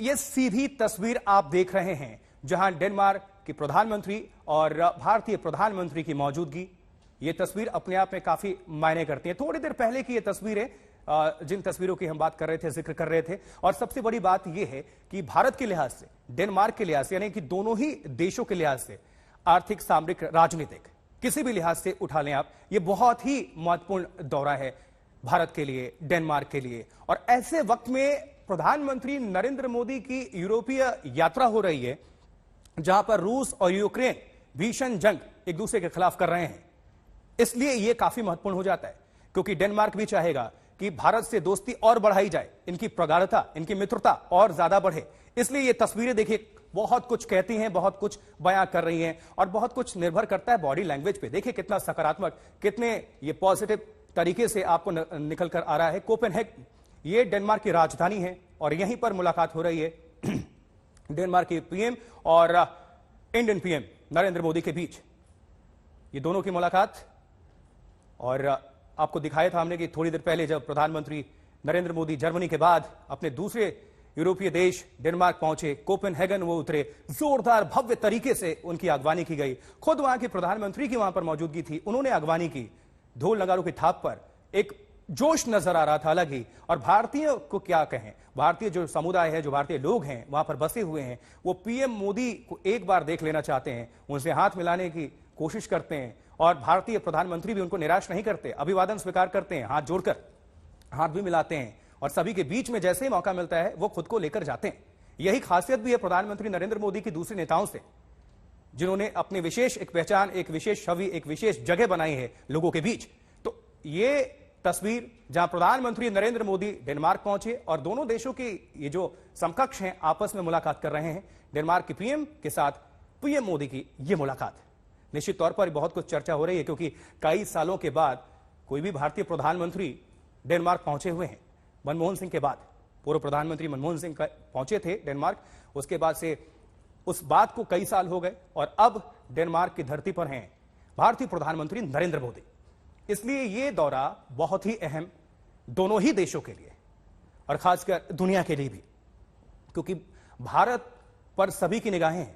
ये सीधी तस्वीर आप देख रहे हैं जहां डेनमार्क के प्रधानमंत्री और भारतीय प्रधानमंत्री की मौजूदगी, ये तस्वीर अपने आप में काफी मायने करती है। थोड़ी देर पहले की ये तस्वीरें, जिन तस्वीरों की हम बात कर रहे थे, जिक्र कर रहे थे, और सबसे बड़ी बात यह है कि भारत के लिहाज से, डेनमार्क के लिहाज से, यानी कि दोनों ही देशों के लिहाज से, आर्थिक, सामरिक, राजनीतिक, किसी भी लिहाज से उठा लें आप, ये बहुत ही महत्वपूर्ण दौरा है भारत के लिए, डेनमार्क के लिए। और ऐसे वक्त में प्रधानमंत्री नरेंद्र मोदी की यूरोपीय यात्रा हो रही है जहां पर रूस और यूक्रेन भीषण जंग एक दूसरे के खिलाफ कर रहे हैं। इसलिए यह काफी महत्वपूर्ण हो जाता है, क्योंकि डेनमार्क भी चाहेगा कि भारत से दोस्ती और बढ़ाई जाए, इनकी प्रगाढ़ता, इनकी मित्रता और ज्यादा बढ़े। इसलिए ये तस्वीरें देखिए, बहुत कुछ कहती हैं, बहुत कुछ बयां कर रही हैं, और बहुत कुछ निर्भर करता है बॉडी लैंग्वेज पे। देखिए कितना सकारात्मक, कितने ये पॉजिटिव तरीके से आपको निकल कर आ रहा है। कोपेनहेगन, ये डेनमार्क की राजधानी है, और यहीं पर मुलाकात हो रही है डेनमार्क के पीएम और इंडियन पीएम नरेंद्र मोदी के बीच। ये दोनों की मुलाकात, और आपको दिखाया था हमने कि थोड़ी देर पहले जब प्रधानमंत्री नरेंद्र मोदी जर्मनी के बाद अपने दूसरे यूरोपीय देश डेनमार्क पहुंचे, कोपेनहेगन वो उतरे, जोरदार भव्य तरीके से उनकी अगवानी की गई। खुद वहां के प्रधानमंत्री की वहां पर मौजूदगी थी, उन्होंने अगवानी की। ढोल नगारों की थाप पर एक जोश नजर आ रहा था अलग ही। और भारतीय को क्या कहें, भारतीय जो समुदाय है, जो भारतीय लोग हैं वहां पर बसे हुए हैं, वो पीएम मोदी को एक बार देख लेना चाहते हैं, उनसे हाथ मिलाने की कोशिश करते हैं। और भारतीय प्रधानमंत्री भी उनको निराश नहीं करते, अभिवादन स्वीकार करते हैं, हाथ जोड़कर हाथ भी मिलाते हैं, और सभी के बीच में जैसे ही मौका मिलता है वो खुद को लेकर जाते हैं। यही खासियत भी है प्रधानमंत्री नरेंद्र मोदी की दूसरे नेताओं से, जिन्होंने अपनी विशेष एक पहचान, एक विशेष छवि, एक विशेष जगह बनाई है लोगों के बीच। तो ये तस्वीर जहां प्रधानमंत्री नरेंद्र मोदी डेनमार्क पहुंचे और दोनों देशों के ये जो समकक्ष हैं आपस में मुलाकात कर रहे हैं, डेनमार्क के पीएम के साथ पीएम मोदी की ये मुलाकात, निश्चित तौर पर बहुत कुछ चर्चा हो रही है, क्योंकि कई सालों के बाद कोई भी भारतीय प्रधानमंत्री डेनमार्क पहुंचे हुए हैं। मनमोहन सिंह के बाद, पूर्व प्रधानमंत्री मनमोहन सिंह पहुंचे थे डेनमार्क, उसके बाद से उस बात को कई साल हो गए, और अब डेनमार्क की धरती पर हैं भारतीय प्रधानमंत्री नरेंद्र मोदी। इसलिए यह दौरा बहुत ही अहम दोनों ही देशों के लिए, और खासकर दुनिया के लिए भी, क्योंकि भारत पर सभी की निगाहें हैं।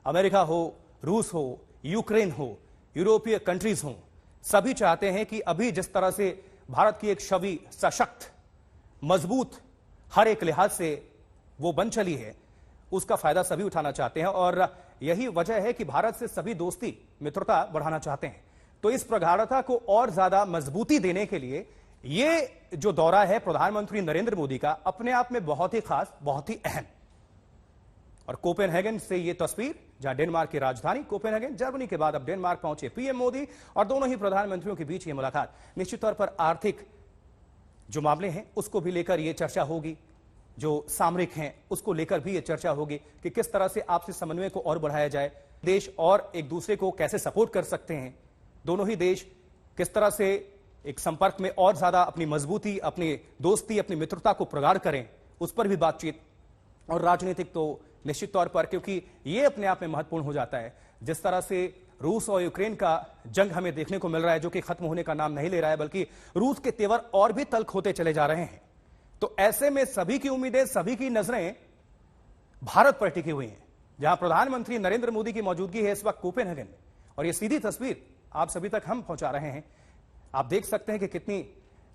अमेरिका हो, रूस हो, यूक्रेन हो, यूरोपीय कंट्रीज हो, सभी चाहते हैं कि अभी जिस तरह से भारत की एक छवि सशक्त, मजबूत, हर एक लिहाज से वो बन चली है, उसका फायदा सभी उठाना चाहते हैं। और यही वजह है कि भारत से सभी दोस्ती, मित्रता बढ़ाना चाहते हैं। तो इस प्रगाढ़ता को और ज्यादा मजबूती देने के लिए ये जो दौरा है प्रधानमंत्री नरेंद्र मोदी का, अपने आप में बहुत ही खास, बहुत ही अहम। और कोपेनहेगन से ये तस्वीर, जहां डेनमार्क की राजधानी कोपेनहेगन, जर्मनी के बाद अब डेनमार्क पहुंचे पीएम मोदी, और दोनों ही प्रधानमंत्रियों के बीच ये मुलाकात, निश्चित तौर पर आर्थिक जो मामले हैं उसको भी लेकर यह चर्चा होगी, जो सामरिक हैं उसको लेकर भी यह चर्चा होगी कि किस तरह से आपसी समन्वय को और बढ़ाया जाए, देश और एक दूसरे को कैसे सपोर्ट कर सकते हैं, दोनों ही देश किस तरह से एक संपर्क में और ज्यादा अपनी मजबूती, अपनी दोस्ती, अपनी मित्रता को प्रगाढ़ करें, उस पर भी बातचीत। और राजनीतिक तो निश्चित तौर पर, क्योंकि यह अपने आप में महत्वपूर्ण हो जाता है, जिस तरह से रूस और यूक्रेन का जंग हमें देखने को मिल रहा है, जो कि खत्म होने का नाम नहीं ले रहा है, बल्कि रूस के तेवर और भी तल्ख होते चले जा रहे हैं। तो ऐसे में सभी की उम्मीदें, सभी की नजरें भारत पर टिकी हुई हैं, जहां प्रधानमंत्री नरेंद्र मोदी की मौजूदगी है इस वक्त कोपेनहेगन में। और यह सीधी तस्वीर आप सभी तक हम पहुंचा रहे हैं। आप देख सकते हैं कि कितनी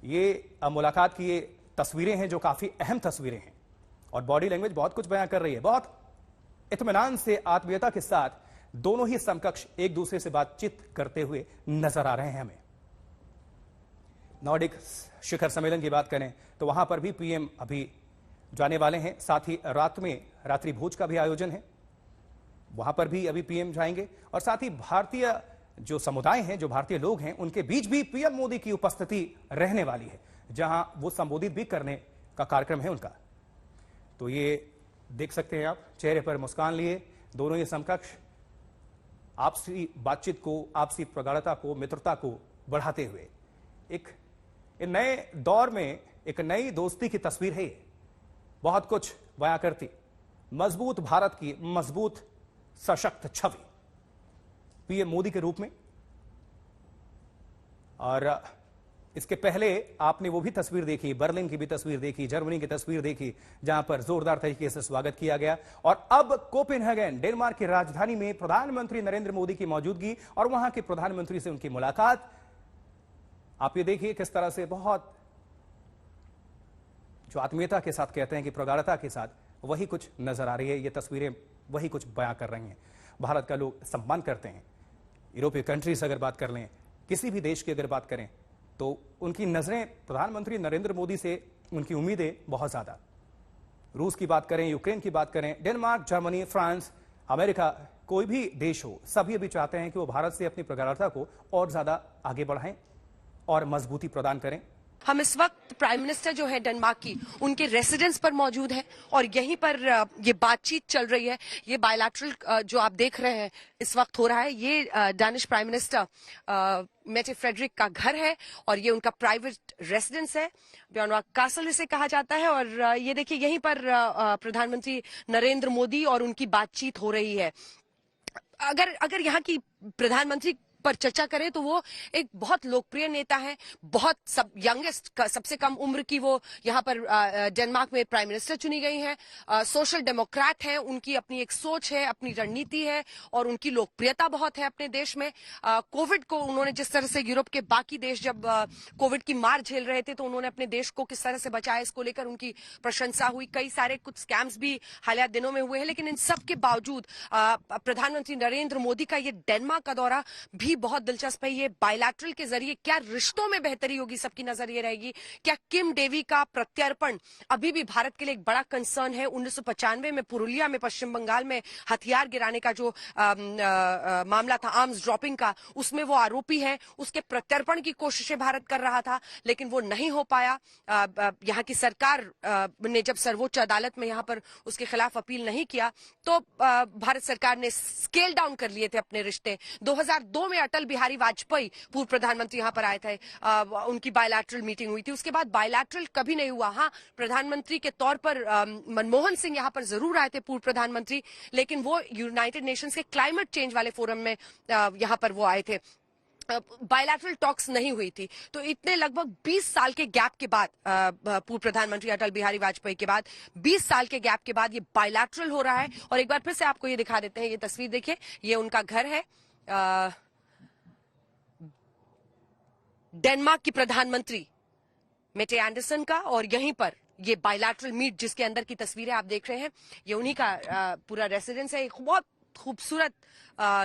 ये मुलाकात की ये तस्वीरें हैं, जो काफी अहम तस्वीरें हैं, और बॉडी लैंग्वेज बहुत कुछ बयां कर रही है। बहुत इत्मीनान से, आत्मीयता के साथ दोनों ही समकक्ष एक दूसरे से बातचीत करते हुए नजर आ रहे हैं हमें। नॉर्डिक शिखर सम्मेलन की बात करें तो वहां पर भी पीएम अभी जाने वाले हैं, साथ ही रात में रात्रि भोज का भी आयोजन है, वहां पर भी अभी पीएम जाएंगे। और साथ ही भारतीय जो समुदाय हैं, जो भारतीय लोग हैं, उनके बीच भी पीएम मोदी की उपस्थिति रहने वाली है, जहां वो संबोधित भी करने का कार्यक्रम है उनका। तो ये देख सकते हैं आप, चेहरे पर मुस्कान लिए दोनों ही समकक्ष आपसी बातचीत को, आपसी प्रगाढ़ता को, मित्रता को बढ़ाते हुए एक नए दौर में एक नई दोस्ती की तस्वीर है। ये बहुत कुछ बयां करती, मजबूत भारत की मजबूत सशक्त छवि पीएम मोदी के रूप में, और इसके पहले आपने वो भी तस्वीर देखी, बर्लिन की भी तस्वीर देखी, जर्मनी की तस्वीर देखी, जहां पर जोरदार तरीके से स्वागत किया गया। और अब कोपेनहेगन, डेनमार्क की राजधानी में प्रधानमंत्री नरेंद्र मोदी की मौजूदगी और वहां के प्रधानमंत्री से उनकी मुलाकात। आप ये देखिए किस तरह से बहुत जो आत्मीयता के साथ कहते हैं कि प्रगाढ़ता के साथ, वही कुछ नजर आ रही है। ये तस्वीरें वही कुछ बयां कर रही हैं। भारत का लोग सम्मान करते हैं। यूरोपीय कंट्रीज अगर बात कर लें, किसी भी देश की अगर बात करें, तो उनकी नजरें प्रधानमंत्री नरेंद्र मोदी से, उनकी उम्मीदें बहुत ज्यादा। रूस की बात करें, यूक्रेन की बात करें, डेनमार्क, जर्मनी, फ्रांस, अमेरिका, कोई भी देश हो, सभी अभी चाहते हैं कि वो भारत से अपनी प्रगाढ़ता को और ज्यादा आगे बढ़ाएं और मजबूती प्रदान करें। हम इस वक्त प्राइम मिनिस्टर जो है डेनमार्क की, उनके रेसिडेंस पर मौजूद हैं और यहीं पर ये बातचीत चल रही है। ये बायलैटरल जो आप देख रहे हैं इस वक्त हो रहा है, ये डैनिश प्राइम मिनिस्टर मेटे फ्रेडरिक का घर है और ये उनका प्राइवेट रेसिडेंस है। ब्योनवा कासल इसे कहा जाता है। और ये देखिए यहीं पर प्रधानमंत्री नरेंद्र मोदी और उनकी बातचीत हो रही है। अगर यहाँ की प्रधानमंत्री पर चर्चा करें तो वो एक बहुत लोकप्रिय नेता है, बहुत यंगेस्ट, सबसे कम उम्र की वो यहाँ पर डेनमार्क में प्राइम मिनिस्टर चुनी गई हैं। सोशल डेमोक्रेट हैं, उनकी अपनी एक सोच है, अपनी रणनीति है और उनकी लोकप्रियता बहुत है अपने देश में। कोविड को उन्होंने जिस तरह से, यूरोप के बाकी देश जब कोविड की मार झेल रहे थे तो उन्होंने अपने देश को किस तरह से बचाया, इसको लेकर उनकी प्रशंसा हुई। कई सारे कुछ स्कैम्स भी हालिया दिनों में हुए हैं, लेकिन इन सब के बावजूद प्रधानमंत्री नरेंद्र मोदी का ये डेनमार्क का दौरा भी बहुत दिलचस्प है। ये बायलैटरल के जरिए क्या रिश्तों में बेहतरी होगी, सबकी नजर ये रहेगी। क्या किम डेवी का प्रत्यर्पण अभी भी भारत के लिए एक बड़ा कंसर्न है? 1995 में पुरुलिया में, पश्चिम बंगाल में हथियार गिराने का जो मामला था, आर्म्स ड्रॉपिंग का, उसमें वो आरोपी है। उसके प्रत्यर्पण की कोशिशें भारत कर रहा था, लेकिन वो नहीं हो पाया। यहाँ की सरकार ने जब सर्वोच्च अदालत में यहाँ पर उसके खिलाफ अपील नहीं किया तो भारत सरकार ने स्केल डाउन कर लिए थे अपने रिश्ते। 2002 में अटल बिहारी वाजपेयी पूर्व प्रधानमंत्री यहाँ पर आए थे, उनकी बायलैटरल मीटिंग हुई थी। उसके बाद बायलैटरल कभी नहीं हुआ। हाँ, प्रधानमंत्री के तौर पर मनमोहन सिंह यहाँ पर जरूर आए थे, पूर्व प्रधानमंत्री, लेकिन वो यूनाइटेड नेशंस के क्लाइमेट चेंज वाले फोरम में यहाँ पर वो आए थे। बायलैटरल टॉक्स नहीं हुई थी। तो इतने लगभग 20 साल के गैप के बाद, पूर्व प्रधानमंत्री अटल बिहारी वाजपेयी के बाद 20 साल के गैप के बाद ये बायलैटरल हो रहा है। और एक बार फिर से आपको ये दिखा देते हैं, ये तस्वीर देखिए, ये उनका घर है, डेनमार्क की प्रधानमंत्री मेटे एंडरसन का। और यहीं पर ये बायलैटरल मीट जिसके अंदर की तस्वीरें आप देख रहे हैं, ये उन्हीं का पूरा रेसिडेंस है। एक बहुत खूबसूरत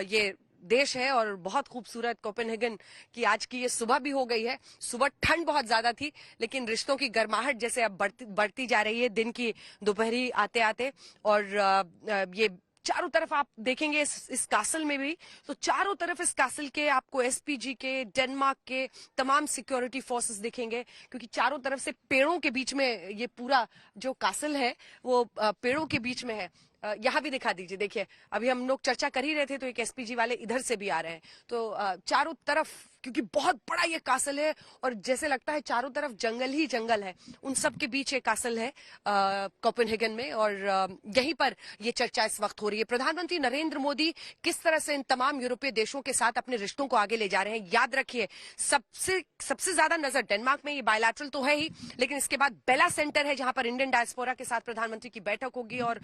ये देश है और बहुत खूबसूरत कोपेनहेगन की आज की ये सुबह भी हो गई है। सुबह ठंड बहुत ज्यादा थी, लेकिन रिश्तों की गर्माहट जैसे अब बढ़ती जा रही है दिन की दोपहरी आते आते। और ये चारों तरफ आप देखेंगे इस कासल में भी, तो चारों तरफ इस कासल के आपको एसपीजी के, डेनमार्क के तमाम सिक्योरिटी फोर्सेस दिखेंगे, क्योंकि चारों तरफ से पेड़ों के बीच में ये पूरा जो कासल है वो पेड़ों के बीच में है। यहाँ भी दिखा दीजिए, देखिए अभी हम लोग चर्चा कर ही रहे थे तो एक एसपीजी वाले इधर से भी आ रहे हैं। तो चारों तरफ, क्योंकि बहुत बड़ा ये कासल है और जैसे लगता है चारों तरफ जंगल ही जंगल है, उन सब के बीच ये कासल है कोपेनहेगन में। और यहीं पर ये चर्चा इस वक्त हो रही है। प्रधानमंत्री नरेंद्र मोदी किस तरह से इन तमाम यूरोपीय देशों के साथ अपने रिश्तों को आगे ले जा रहे हैं। याद रखिए, सबसे ज्यादा नजर डेनमार्क में, ये बायलैटरल तो है ही, लेकिन इसके बाद बेला सेंटर है जहां पर इंडियन डायस्पोरा के साथ प्रधानमंत्री की बैठक होगी और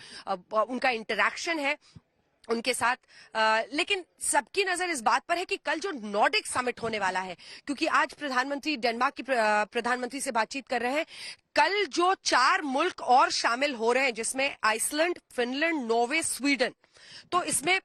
उनका इंटरैक्शन है उनके साथ। लेकिन सबकी नजर इस बात पर है कि कल जो नॉर्डिक समिट होने वाला है, क्योंकि आज प्रधानमंत्री डेनमार्क की प्रधानमंत्री से बातचीत कर रहे हैं, कल जो 4 मुल्क और शामिल हो रहे हैं जिसमें आइसलैंड, फिनलैंड, नॉर्वे, स्वीडन, तो इसमें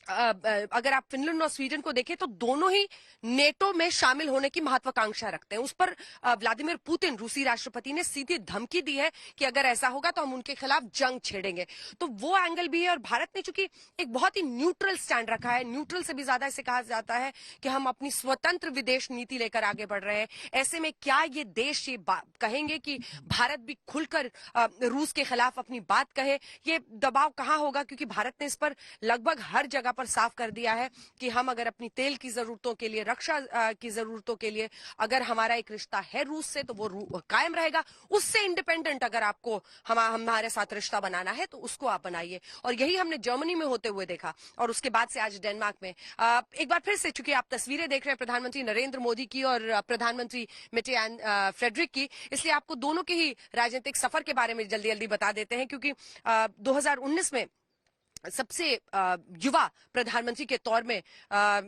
अगर आप फिनलैंड और स्वीडन को देखें तो दोनों ही नेटो में शामिल होने की महत्वाकांक्षा रखते हैं। उस पर व्लादिमीर पुतिन, रूसी राष्ट्रपति, ने सीधी धमकी दी है कि अगर ऐसा होगा तो हम उनके खिलाफ जंग छेड़ेंगे। तो वो एंगल भी है। और भारत ने चूंकि एक बहुत ही न्यूट्रल स्टैंड रखा है, न्यूट्रल से भी ज्यादा इसे कहा जाता है कि हम अपनी स्वतंत्र विदेश नीति लेकर आगे बढ़ रहे हैं। ऐसे में क्या ये देश ये कहेंगे कि भारत भी खुलकर रूस के खिलाफ अपनी बात कहे? ये दबाव कहां होगा, क्योंकि भारत ने इस पर लगभग हर जगह पर साफ कर दिया है कि हम अगर अपनी तेल की जरूरतों के लिए, रक्षा की जरूरतों के लिए अगर हमारा एक रिश्ता है रूस से तो वो कायम रहेगा। उससे इंडिपेंडेंट अगर आपको हमारे साथ रिश्ता बनाना है तो उसको आप बनाइए। और यही हमने जर्मनी में होते हुए देखा और उसके बाद से आज डेनमार्क में। एक बार फिर से, चूंकि आप तस्वीरें देख रहे हैं प्रधानमंत्री नरेंद्र मोदी की और प्रधानमंत्री मेटे फ्रेडरिक की, इसलिए आपको दोनों के ही राजनीतिक सफर के बारे में जल्दी जल्दी बता देते हैं, क्योंकि 2019 में सबसे युवा प्रधानमंत्री के तौर में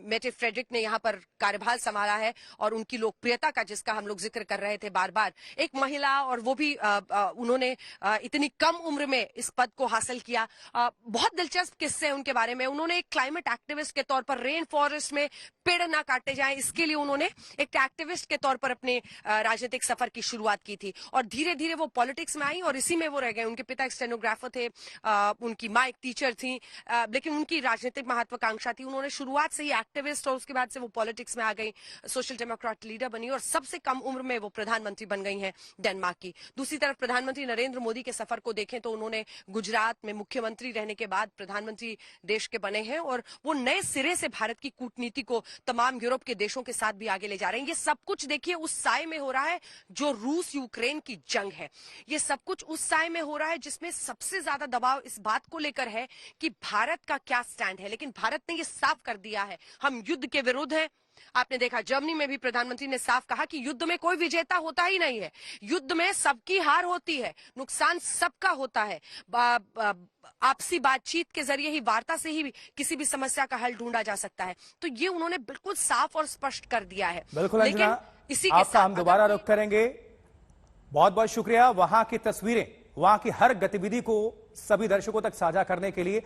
मेटे फ्रेडरिक ने यहां पर कार्यभार संभाला है और उनकी लोकप्रियता का, जिसका हम लोग जिक्र कर रहे थे बार बार, एक महिला, और वो भी उन्होंने इतनी कम उम्र में इस पद को हासिल किया। बहुत दिलचस्प किस्से हैं उनके बारे में। उन्होंने एक क्लाइमेट एक्टिविस्ट के तौर पर रेन फॉरेस्ट में पेड़ ना काटे जाएं, इसके लिए उन्होंने एक एक्टिविस्ट के तौर पर अपने राजनीतिक सफर की शुरुआत की थी और धीरे धीरे वो पॉलिटिक्स में आई और इसी में वो रह गए। उनके पिता एक स्टेनोग्राफर थे, उनकी माँ एक टीचर थी, लेकिन उनकी राजनीतिक महत्वाकांक्षा थी। उन्होंने शुरुआत से ही एक्टिविस्ट और उसके बाद से वो पॉलिटिक्स में आ गई, सोशल डेमोक्रेट लीडर बनी और सबसे कम उम्र में वो प्रधानमंत्री बन गई हैं डेनमार्क की। दूसरी तरफ प्रधानमंत्री नरेंद्र मोदी के सफर को देखें तो उन्होंने गुजरात में मुख्यमंत्री रहने के बाद प्रधानमंत्री देश के बने हैं और वो नए सिरे से भारत की कूटनीति को तमाम यूरोप के देशों के साथ भी आगे ले जा रहे हैं। ये सब कुछ देखिए उस साए में हो रहा है जो रूस यूक्रेन की जंग है। ये सब कुछ उस साए में हो रहा है जिसमें सबसे ज्यादा दबाव इस बात को लेकर है कि भारत का क्या स्टैंड है। लेकिन भारत ने ये साफ कर दिया है, हम युद्ध के विरुद्ध हैं। आपने देखा जर्मनी में भी प्रधानमंत्री ने साफ कहा कि युद्ध में कोई विजेता होता ही नहीं है, युद्ध में सबकी हार होती है, नुकसान सबका होता है। आपसी बातचीत के जरिए ही, वार्ता से ही किसी भी समस्या का हल ढूंढा जा सकता है। तो ये उन्होंने बिल्कुल साफ और स्पष्ट कर दिया है। बिल्कुल अंजना, इसी के साथ हम दोबारा रुख करेंगे। बहुत बहुत शुक्रिया। वहां की तस्वीरें, वहां की हर गतिविधि को सभी दर्शकों तक साझा करने के लिए